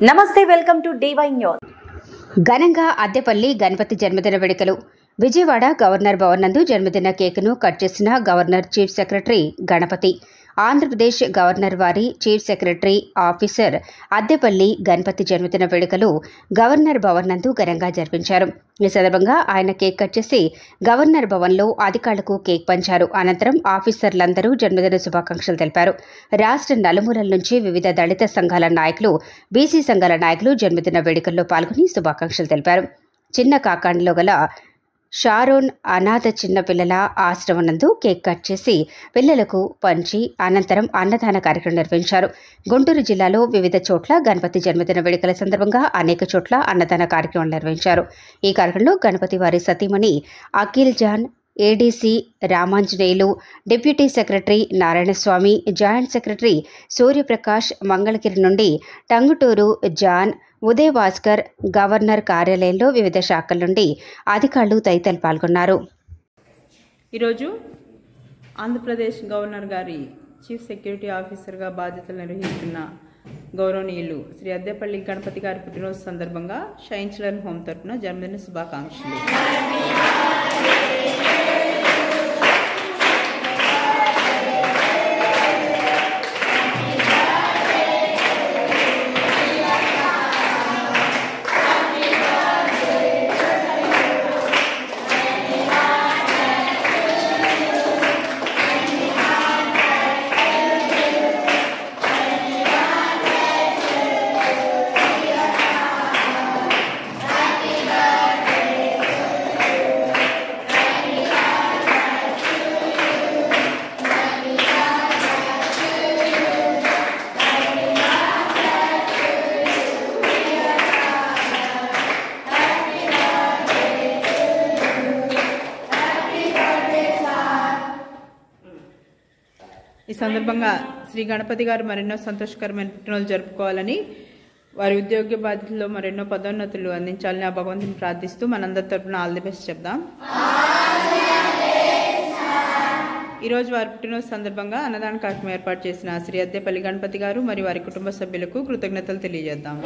నమస్తే, welcome to DY news. ఘనంగా అద్దెపల్లి గణపతి జన్మదిన వేడుకలు. విజయవాడ గవర్నర్ భవన్ నందు జన్మదిన కేకును కట్ చేసిన governor chief secretary Ganapathi. Andhra Pradesh governor వారి chief secretary officer Addepalli Ganapathi జన్మదిన వేడుకలు గవర్నర్ భవన్ నందు ఘనంగా జరిపించారు. ఈ సందర్భంగా ఆయన కేక్ కట్ చేసి గవర్నర్ భవన్లో అధికారులకు కేక్ పంచారు. అనంతరం ఆఫీసర్లందరూ జన్మదిన శుభాకాంక్షలు తెలిపారు. రాష్ట్ర నలుమూలల నుంచి వివిధ దళిత సంఘాల నాయకులు, బీసీ సంఘాల నాయకులు జన్మదిన వేడుకల్లో పాల్గొని శుభాకాంక్షలు తెలిపారు. చిన్న కాకాండిలో గల షారోన్ అనాథ చిన్నపిల్లల ఆశ్రమం నందు కేక్ కట్ చేసి పిల్లలకు పంచి అనంతరం అన్నదాన కార్యక్రమం నిర్వహించారు. గుంటూరు జిల్లాలో వివిధ చోట్ల గణపతి జన్మదిన వేడుకల సందర్భంగా అనేక చోట్ల అన్నదాన కార్యక్రమాలు నిర్వహించారు. ఈ కార్యక్రమంలో గణపతి వారి సతీమణి Akhil John, ADC Ramanjaneyulu, deputy secretary Narayanaswamy, joint secretary Suryaprakash, Mangalagiri నుండి టంగుటూరు జాన్, ఉదయ్ భాస్కర్, గవర్నర్ కార్యాలయంలో వివిధ శాఖల నుండి అధికారులు తదితరులు పాల్గొన్నారు. ఈరోజు ఆంధ్రప్రదేశ్ గవర్నర్ గారి చీఫ్ సెక్యూరిటీ ఆఫీసర్గా బాధ్యతలు నిర్వహిస్తున్న గౌరవనీయులు శ్రీ అద్దెపల్లి గణపతి గారి పుట్టినరోజు సందర్భంగా షైన్ చిల్డ్రన్ హోమ్ తరఫున జన్మదిన శుభాకాంక్షలు. ఈ సందర్భంగా శ్రీ గణపతి గారు మరెన్నో సంతోషకరమైన పుట్టినరోజు జరుపుకోవాలని, వారి ఉద్యోగ బాధ్యతల్లో మరెన్నో పదోన్నతులు అందించాలని ఆ భగవంతుని ప్రార్థిస్తూ మనందరి తరపున ఆల్ ది బెస్ట్ చెప్దాం. ఈరోజు వారి పుట్టినరోజు సందర్భంగా అన్నదాన కార్యక్రమం ఏర్పాటు చేసిన శ్రీ అద్దెపల్లి గణపతి గారు మరియు వారి కుటుంబ సభ్యులకు కృతజ్ఞతలు తెలియజేద్దాం.